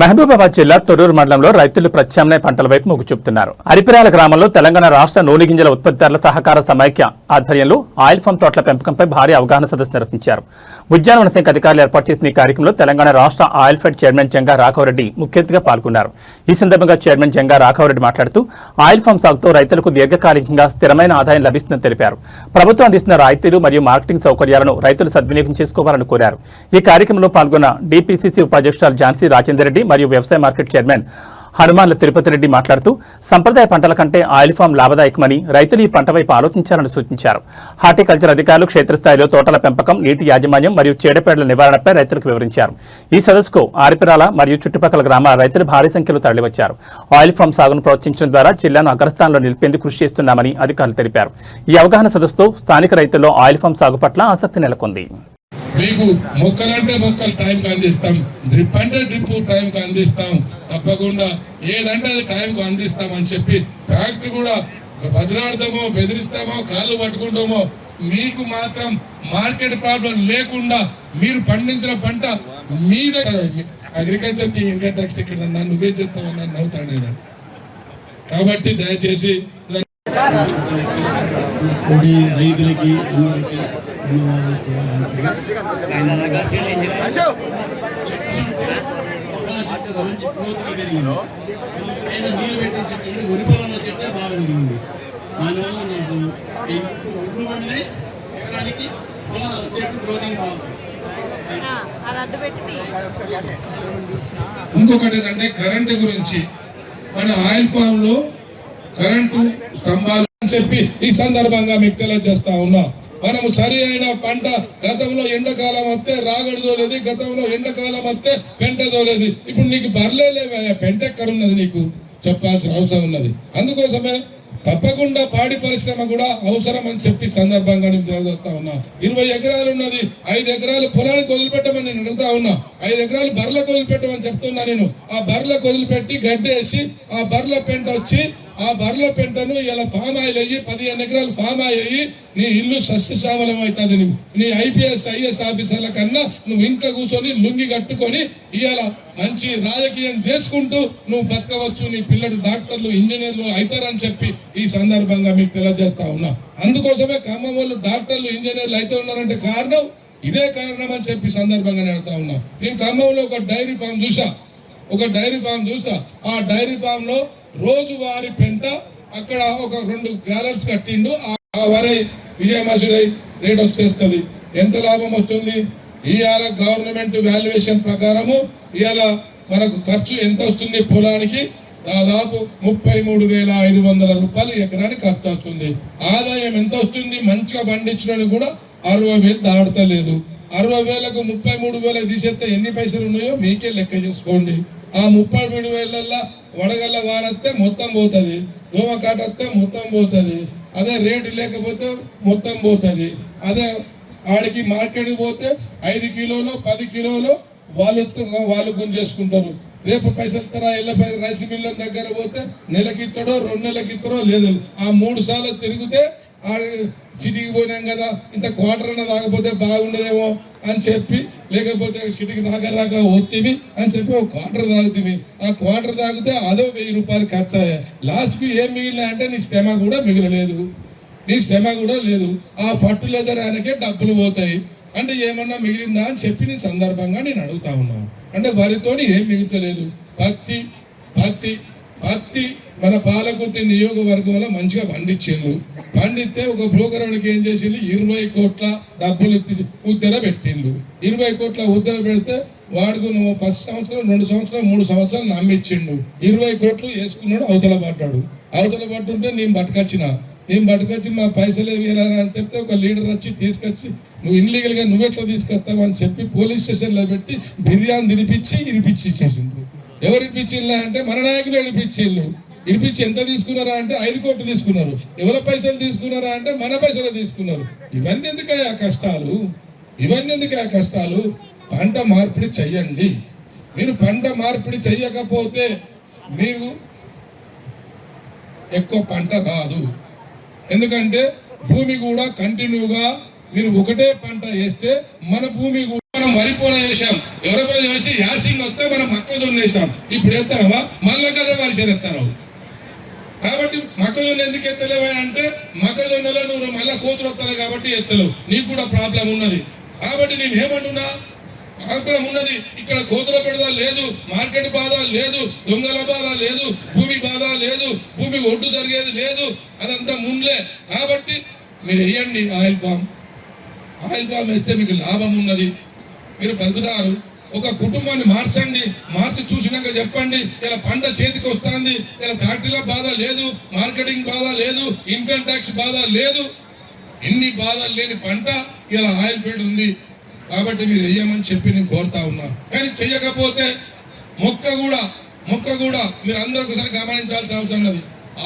మహబూబాబాద్ జిల్లా తొర్రూరు మండలంలో రైతులు ప్రత్యామ్నాయ పంటల వైపు మొగ్గు చూపుతున్నారు. అరిపిరాల గ్రామంలో తెలంగాణ రాష్ట్ర నూనె గింజల ఉత్పత్తిదారుల సహకార సమైక్య ఆధ్వర్యంలో ఆయిల్ ఫామ్ తోటల పెంపకంపై భారీ అవగాహన సదస్సు నిర్వహించారు. ఉద్యానవన శాఖ అధికారులు ఏర్పాటు చేసిన ఈ కార్యక్రమంలో తెలంగాణ రాష్ట్ర oil fed chairman Janga Raghava Reddy ముఖ్య అతిథిగా పాల్గొన్నారు. ఈ సందర్భంగా చైర్మన్ జంగా రాఘవరెడ్డి మాట్లాడుతూ ఆయిల్ ఫామ్ సాగుతో రైతులకు దీర్ఘకాలికంగా స్థిరమైన ఆదాయం లభిస్తుందని తెలిపారు. ప్రభుత్వం అందిస్తున్న రాయితీలు మరియు మార్కెటింగ్ సౌకర్యాలను రైతులు సద్వినియోగం చేసుకోవాలని కోరారు. ఈ కార్యక్రమంలో పాల్గొన్న డిపిసిసి ఉపాధ్యక్షురాలు ఝాన్సీ రాజేందర్ రెడ్డి మరియు వ్యవసాయ మార్కెట్ చైర్మన్ హనుమాన్ల తిరుపతి రెడ్డి మాట్లాడుతూ సంప్రదాయ పంటల కంటే ఆయిల్ ఫామ్ లాభదాయకమని రైతులు ఈ పంట వైపు ఆలోచించాలని సూచించారు. హార్టికల్చర్ అధికారులు క్షేత్రస్థాయిలో తోటల పెంపకం, నీటి యాజమాన్యం మరియు చీడపేడల నివారణపై రైతులకు వివరించారు. ఈ సదస్సుకు ఆరిపిరాల మరియు చుట్టుపక్కల గ్రామాల రైతులు భారీ సంఖ్యలో తరలివచ్చారు. ఆయిల్ ఫామ్ సాగును ప్రోత్సహించడం ద్వారా జిల్లాను అగ్రస్థానంలో నిలిపేందుకు కృషి చేస్తున్నామని అధికారులు తెలిపారు. ఈ అవగాహన సదస్సుతో స్థానిక రైతుల్లో ఆయిల్ ఫామ్ సాగు పట్ల ఆసక్తి నెలకొంది. మీకు మొక్కలంటే మొక్కలు టైంకి అందిస్తాం, డ్రిప్ అంటే డ్రిప్ టైంకి అందిస్తాం, తప్పకుండా ఏదంటే అది టైంకి అందిస్తామని చెప్పి ఫ్యాక్టరీ కూడా బదిలాడతామో బెదిరిస్తామో కాళ్ళు పట్టుకుంటామో మీకు మాత్రం మార్కెట్ ప్రాబ్లం లేకుండా మీరు పండించిన పంట మీ దగ్గర అగ్రికల్చర్కి ఇన్కమ్ ట్యాక్స్ ఇక్కడ నువ్వే చెప్తావు నన్ను నవ్వుతాను. కాబట్టి దయచేసి రైతులకి ఇంకొకటి ఏంటంటే కరెంటు గురించి మన ఆయిల్ ఫామ్ లో కరెంటు స్తంభాలు అని చెప్పి ఈ సందర్భంగా మీకు తెలియజేస్తా ఉన్నా. మనము సరి అయిన పంట గతంలో ఎండాకాలం వస్తే రాగడి తోలేదు, గతంలో ఎండాకాలం వస్తే పెంట తోలేదు. ఇప్పుడు నీకు బర్లే లేవా, పెంట ఎక్కడున్నది నీకు చెప్పాల్సిన అవసరం ఉన్నది. అందుకోసమే తప్పకుండా పాడి పరిశ్రమ కూడా అవసరం అని చెప్పి సందర్భంగా నేను తెలియజేస్తా ఉన్నా. 20 ఎకరాలు ఉన్నది, 5 ఎకరాలు పొలానికి వదిలిపెట్టమని నేను అడుగుతా ఉన్నా. 5 ఎకరాలు బర్లకు వదిలిపెట్టమని చెప్తున్నా నేను. ఆ బర్లకు వదిలిపెట్టి గడ్డేసి ఆ బర్ల పెంట వచ్చి ఆ బర్ల పెంటను ఇలా ఫామ్ ఆయిల్ అయ్యి 15 ఎకరాలు ఫామ్ ఆయిల్ అయ్యి నీ ఇల్లు సస్యశ్యామలం అవుతుంది. నీ IPS IS ఆఫీసర్ల కన్నా నువ్వు ఇంట్లో కూర్చొని లుంగి కట్టుకొని ఇవాళ మంచి రాజకీయం చేసుకుంటూ నువ్వు బతకవచ్చు. నీ పిల్లడు డాక్టర్లు ఇంజనీర్లు అవుతారని చెప్పి ఈ సందర్భంగా మీకు తెలియజేస్తా ఉన్నా. అందుకోసమే ఖమ్మం వాళ్ళు డాక్టర్లు ఇంజనీర్లు అయితే ఉన్నారంటే కారణం ఇదే కారణం అని చెప్పి సందర్భంగా నేడుతా ఉన్నా. నేను ఖమ్మంలో ఒక డైరీ ఫామ్ చూసా. ఆ డైరీ ఫామ్ లో రోజువారి పెంట అక్కడ ఒక 2 గ్యాలన్స్ కట్టిండు. ఆ వరి విజయమాసుడై రేట్ వచ్చేస్తుంది. ఎంత లాభం వస్తుంది? ఇవాళ గవర్నమెంట్ వాల్యుయేషన్ ప్రకారము ఇవాళ మనకు ఖర్చు ఎంత వస్తుంది? పొలానికి దాదాపు 33,500 రూపాయలు ఎకరానికి ఖర్చు వస్తుంది. ఆదాయం ఎంత వస్తుంది? మంచిగా పండించడానికి కూడా 60,000 దాటలేదు. 60,000కు 33,000 తీసేస్తే ఎన్ని పైసలు ఉన్నాయో మీకే లెక్క చేసుకోండి. ఆ 33,000 వడగల్ల వానొస్తే మొత్తం పోతుంది, దోమ కాటొస్తే మొత్తం పోతుంది. అదే రేటు లేకపోతే మొత్తం పోతుంది. అదే ఆడికి మార్కెట్కి పోతే 5 కిలోలు 10 కిలోలు వాళ్ళు గుంజేసుకుంటారు. రేపు పైసలు తరా రైస్ మిల్ల దగ్గర పోతే నెలకి ఇస్తాడో 2 నెలలకి ఇస్తారో లేదు. ఆ 3 సార్లు తిరిగితే సిటీకి పోయినాం కదా, ఇంత క్వార్టర్ అన్న తాగపోతే బాగుండదేమో అని చెప్పి, లేకపోతే సిటీకి రాక వత్తివి అని చెప్పి ఒక క్వార్టర్ తాగుతుంది. ఆ క్వార్టర్ తాగితే అదో 1000 రూపాయలు ఖర్చు అయ్యాయి. లాస్ట్కి ఏం మిగిలినా అంటే నీ శ్రమ కూడా మిగలలేదు. ఆ ఫర్టిలైజర్ ఆయనకే డబ్బులు పోతాయి. అంటే ఏమన్నా మిగిలిందా అని చెప్పి నీ సందర్భంగా నేను అడుగుతా ఉన్నాను. అంటే వరితోని ఏం మిగులుతలేదు. పత్తి మన పాలకుర్తి నియోజకవర్గంలో మంచిగా పండిస్తే ఒక బ్రోకర్ వాడికి ఏం చేసిండు? 20 కోట్ల డబ్బులు ఉద్దర పెట్టిండు. 20 కోట్ల ఉద్దర పెడితే వాడుకు నువ్వు 1 సంవత్సరం 2 సంవత్సరం 3 సంవత్సరాలు నమ్మిచ్చిండు. 20 కోట్లు వేసుకున్నాడు, అవతల పట్టుంటే నేను పట్టుకొచ్చి మా పైసలే వేరారా అని చెప్తే ఒక లీడర్ వచ్చి తీసుకొచ్చి నువ్వు ఇన్లీగల్ గా నువ్వెట్లా తీసుకొస్తావు అని చెప్పి పోలీస్ స్టేషన్ లో పెట్టి బిర్యానీ ఇరిపించి ఇచ్చేసిండు. ఎవరు ఇరిపించిల్లా అంటే మన నాయకులు ఇరిపించి ఎంత తీసుకున్నారా అంటే 5 కోట్లు తీసుకున్నారు. ఎవరి పైసలు తీసుకున్నారా అంటే మన పైసలు తీసుకున్నారు. ఇవన్నీ ఎందుకయ్యా కష్టాలు? పంట మార్పిడి చెయ్యండి. మీరు పంట మార్పిడి చెయ్యకపోతే మీరు ఎక్కువ పంట రాదు. ఎందుకంటే భూమి కూడా కంటిన్యూగా మీరు ఒకటే పంట వేస్తే మన భూమి మనం వరిపోన వేసాం, ఎవరెవరో వేసి యాసింగ్ వస్తే మనం మొక్కజొన్న వేసాం. ఇప్పుడు ఎత్తానవా మళ్ళీ కదా వర్షం ఎత్తానవు. కాబట్టి మొక్కజొన్న ఎందుకు ఎత్తలేవా అంటే మొక్కజొన్నలో నువ్వు మళ్ళీ కోతులు వస్తాను కాబట్టి ఎత్తలేవు, నీకు కూడా ప్రాబ్లం ఉన్నది. కాబట్టి నేను ఏమంటున్నా, ప్రాబ్లం ఉన్నది. ఇక్కడ కోతుల పెడద లేదు, మార్కెట్ బాధ లేదు, దొంగల బాధ లేదు, భూమి బాధ లేదు, భూమి ఒడ్డు జరిగేది లేదు, అదంతా ముందులే. కాబట్టి మీరు వేయండి ఆయిల్ ఫామ్. ఆయిల్ ఫామ్ వేస్తే మీకు లాభం ఉన్నది, మీరు బతుకుతారు. ఒక కుటుంబాన్ని మార్చండి, మార్చి చూసినాక చెప్పండి ఇలా పంట చేతికి వస్తుంది, ఇలా ఫ్యాక్టరీల బాధ లేదు, మార్కెటింగ్ బాధ లేదు, ఇన్కమ్ ట్యాక్స్ బాధ లేదు, ఇన్ని బాధలు లేని పంట ఇలా ఆయిల్ ఫీల్డ్ ఉంది. కాబట్టి మీరు వేయమని చెప్పి నేను కోరుతా ఉన్నా. కానీ చెయ్యకపోతే మొక్క కూడా మీరు అందరూ ఒకసారి గమనించాల్సిన అవసరం ఉన్నది.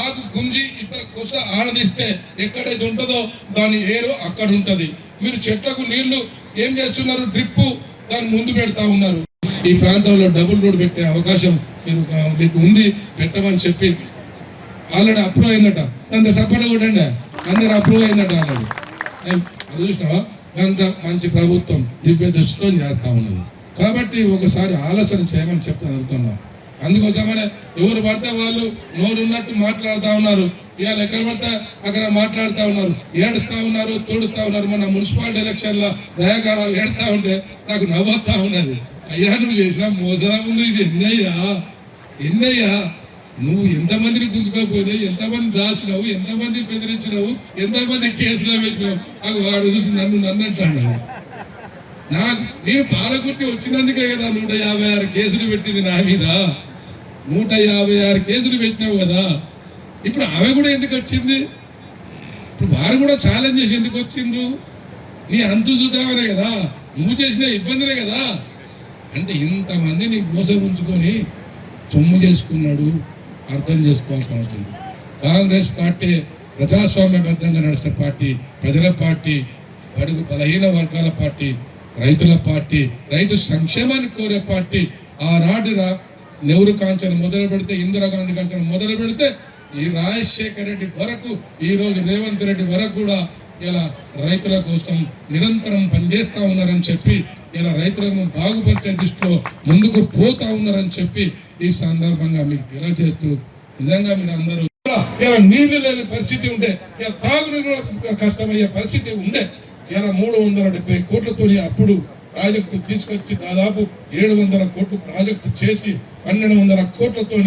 ఆకు గుంజి ఇట్లా కొస ఆనందిస్తే ఎక్కడైతే ఉంటుందో దాని ఏరు అక్కడ ఉంటది. మీరు చెట్లకు నీళ్లు ఏం చేస్తున్నారు, డ్రిప్పు దాన్ని ముందు పెడతా ఉన్నారు. ఈ ప్రాంతంలో డబుల్ రోడ్ పెట్టే అవకాశం మీకు ఉంది, పెట్టమని చెప్పి ఆల్రెడీ అప్రూవ్ అయిందట. అంత సపోర్ట్ కూడా అందరు అప్రూవ్ అయిందట ఆల్రెడీ. అది చూసినావా, అంత మంచి ప్రభుత్వం దివ్య దృష్టితో చేస్తా ఉన్నది. కాబట్టి ఒకసారి ఆలోచన చేయమని చెప్పి అడుగుతున్నాం. అందుకోసమనే ఎవరు పడితే వాళ్ళు నోరున్నట్టు మాట్లాడుతూ ఉన్నారు. ఇవాళ ఎక్కడ పడితే అక్కడ మాట్లాడుతూ ఉన్నారు, ఏడుస్తూ ఉన్నారు, తోడుస్తూ ఉన్నారు. మన మున్సిపాలిటీ ఎలక్షన్లో దయాగారాలు ఏడుస్తూ ఉంటే నాకు నవ్వుతా ఉన్నది. అయ్యా నువ్వు చేసిన మోసరా ముందు ఇది ఎన్నయ్యా నువ్వు ఎంతమందిని గుంజుకోపోయినావు, ఎంతమంది దాచినావు, ఎంతమంది బెదిరించినావు, ఎంతమంది కేసులో పెట్టినావు. నాకు వాడు చూసి నన్ను అంటాడు. నేను పాలకుర్తి వచ్చినందుకే కదా 156 కేసులు పెట్టింది నా మీద. 156 కేసులు పెట్టినావు కదా. ఇప్పుడు ఆమె కూడా ఎందుకు వచ్చింది, ఇప్పుడు వారు కూడా ఛాలెంజ్ చేసి ఎందుకు వచ్చిండ్రు, నీ అంతు చూద్దామనే కదా, నువ్వు చేసిన ఇబ్బందులే కదా. అంటే ఇంతమందిని మోసం ఉంచుకొని సొమ్ము చేసుకున్నాడు, అర్థం చేసుకోవాల్సిన అవసరం. కాంగ్రెస్ పార్టీ ప్రజాస్వామ్యబద్ధంగా నడిచిన పార్టీ, ప్రజల పార్టీ, బడుగు బలహీన వర్గాల పార్టీ, రైతుల పార్టీ, రైతు సంక్షేమాన్ని కోరే పార్టీ. ఆనాడు నెహ్రూ కాంచన మొదలు పెడితే, ఇందిరాగాంధీ కాంచన మొదలు పెడితే, ఈ రాజశేఖర రెడ్డి వరకు, ఈ రోజు రేవంత్ రెడ్డి వరకు కూడా ఇలా రైతుల కోసం నిరంతరం పనిచేస్తా ఉన్నారని చెప్పి, ఇలా రైతులను బాగుపరిచే దృష్టిలో ముందుకు పోతా ఉన్నారని చెప్పి ఈ సందర్భంగా మీకు తెలియజేస్తూ, నిజంగా మీరు అందరూ నీళ్లు లేని పరిస్థితి ఉండే, తాగునీరు కష్టమయ్యే పరిస్థితి ఉండే. ఇలా 370 కోట్లతో అప్పుడు ప్రాజెక్టు తీసుకొచ్చి దాదాపు 700 కోట్లు ప్రాజెక్టు చేసి 1200 కోట్లతో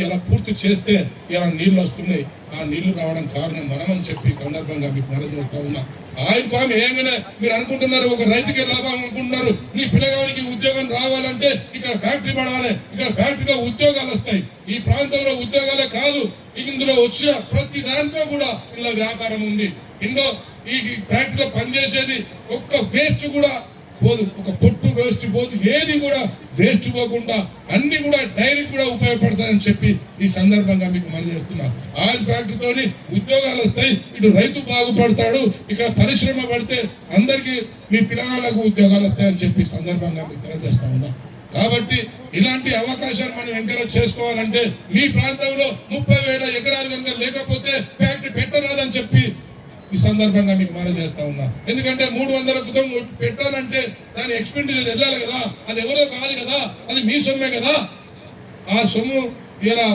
ఇలా పూర్తి చేస్తే ఇలా నీళ్లు వస్తున్నాయి. ఆ నీళ్లు రావడం కారణం మనమని చెప్పి సందర్భంగా మీకు మనజేస్తా ఉన్నా. ఆయిల్ ఫామ్ ఏంగానే మీరు అనుకుంటున్నారు ఒక రైతుకే లాభం అనుకుంటున్నారు. నీ పిల్లగానికి ఉద్యోగం రావాలంటే ఇక్కడ ఫ్యాక్టరీ పడాలి, ఇక్కడ ఫ్యాక్టరీలో ఉద్యోగాలు వస్తాయి. ఈ ప్రాంతంలో ఉద్యోగాలే కాదు, ఇందులో వచ్చిన ప్రతి దాంట్లో కూడా ఇందులో వ్యాపారం ఉంది. ఇందులో ఈ ఫ్యాక్టరీలో పనిచేసేది ఒక్క వేస్ట్ కూడా పోదు, ఒక పొట్టు వేస్ట్ పోదు, ఏది కూడా వేస్ట్ పోకుండా అన్ని కూడా డైరీ కూడా ఉపయోగపడతాయని చెప్పి ఈ సందర్భంగా మీకు మనం చేస్తున్నా. ఆయిల్ ఫ్యాక్టరీతోని ఉద్యోగాలు వస్తాయి, ఇటు రైతు బాగుపడతాడు, ఇక్కడ పరిశ్రమ పడితే అందరికీ మీ పిల్లగాళ్ళకు ఉద్యోగాలు వస్తాయని చెప్పి సందర్భంగా మీకు తెలియజేస్తా ఉన్నా. కాబట్టి ఇలాంటి అవకాశాలు మనం ఎంకరేజ్ చేసుకోవాలంటే మీ ప్రాంతంలో 30,000 ఎకరాలు కనుక లేకపోతే ఫ్యాక్టరీ పెట్టరాదని చెప్పి ఈ సందర్భంగా మీకు మనం చేస్తా ఉన్నా. ఎందుకంటే 300 క్రితం పెట్టాలంటే దాని ఎక్స్పెండిచర్ వెళ్ళాలి కదా, అది ఎవరో కాదు కదా, అది మీ సొమ్మే కదా. ఆ సొమ్ము ఇలా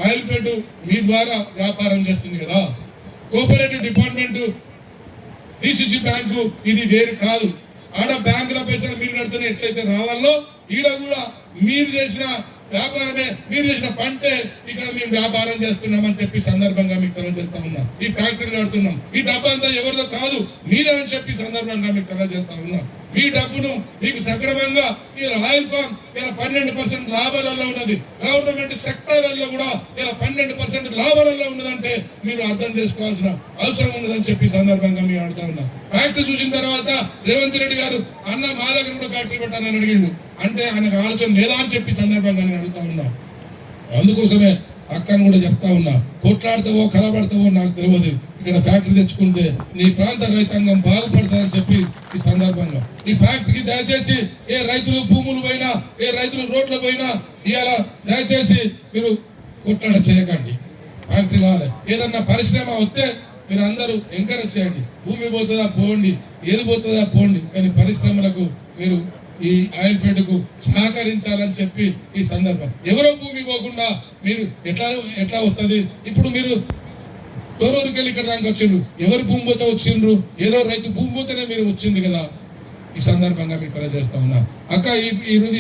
ఆయిల్ ఫెడ్ మీ ద్వారా వ్యాపారం చేస్తుంది కదా. కోఆపరేటివ్ డిపార్ట్మెంట్, డిసిసి బ్యాంకు ఇది వేరు కాదు. ఆడ బ్యాంకుల పైసలు మీరు నడితేనే ఎట్లయితే రావాలో ఈడ కూడా మీరు చేసిన వ్యాపారమే, మీరు చేసిన పంటే ఇక్కడ మేము వ్యాపారం చేస్తున్నామని చెప్పి సందర్భంగా మీకు తెలియజేస్తా ఉన్నా. ఈ ఫ్యాక్టరీ నడుతున్నాం, ఈ డబ్బు అంతా ఎవరిదో కాదు మీదే అని చెప్పి సందర్భంగా మీకు తెలియజేస్తా ఉన్నా. మీ డబ్బును మీకు సక్రమంగా ఈ ఆయిల్ ఫామ్ ఇలా 12% లాభాలలో ఉన్నది. గవర్నమెంట్ సెక్టార్లలో కూడా ఇలా 12% లాభాలలో ఉన్నదంటే మీరు అర్థం చేసుకోవాల్సిన అవసరం ఉన్నదని చెప్పి సందర్భంగా మీరు అడుగుతా ఉన్నా. ఫ్యాక్టరీ చూసిన తర్వాత రేవంత్ రెడ్డి గారు అన్న మా దగ్గర కూడా ఫ్యాక్టరీ పెట్టానని అడిగిండు, అంటే ఆయనకు ఆలోచన లేదా అని చెప్పి సందర్భంగా నేను అడుగుతా ఉన్నా. అందుకోసమే అక్కను కూడా చెప్తా ఉన్నా, కొట్లాడతావో కలబడతావో నాకు తెలియదు, ఇక్కడ ఫ్యాక్టరీ తెచ్చుకుంటే నీ ప్రాంత రైతాంగం బాగుపడతారని చెప్పి ఈ సందర్భంగా ఈ ఫ్యాక్టరీకి దయచేసి ఏ రైతులు భూములు పోయినా, ఏ రైతులు రోడ్లు పోయినా ఇవాళ దయచేసి మీరు కొట్లాడ చేయకండి. ఫ్యాక్టరీ కావాలి, ఏదన్నా పరిశ్రమ వస్తే మీరు అందరూ ఎంకరేజ్ చేయండి. భూమి పోతుందా పోండి, ఏది పోతుందా పోండి, కానీ పరిశ్రమలకు మీరు ఈ ఆయిల్ ఫెడ్ కు సహకరించాలని చెప్పి ఈ సందర్భం ఎవరో భూమి పోకుండా మీరు ఎట్లా వస్తుంది? ఇప్పుడు మీరు తోరూరుకి వెళ్ళి ఇక్కడ దానికి వచ్చిండ్రు, ఎవరు భూమి పోతే వచ్చిండ్రు? ఏదో రైతు భూమి పోతేనే మీరు వచ్చింది కదా. ఈ సందర్భంగా మీకు తెలియజేస్తా ఉన్నా. అక్క ఈ రోజు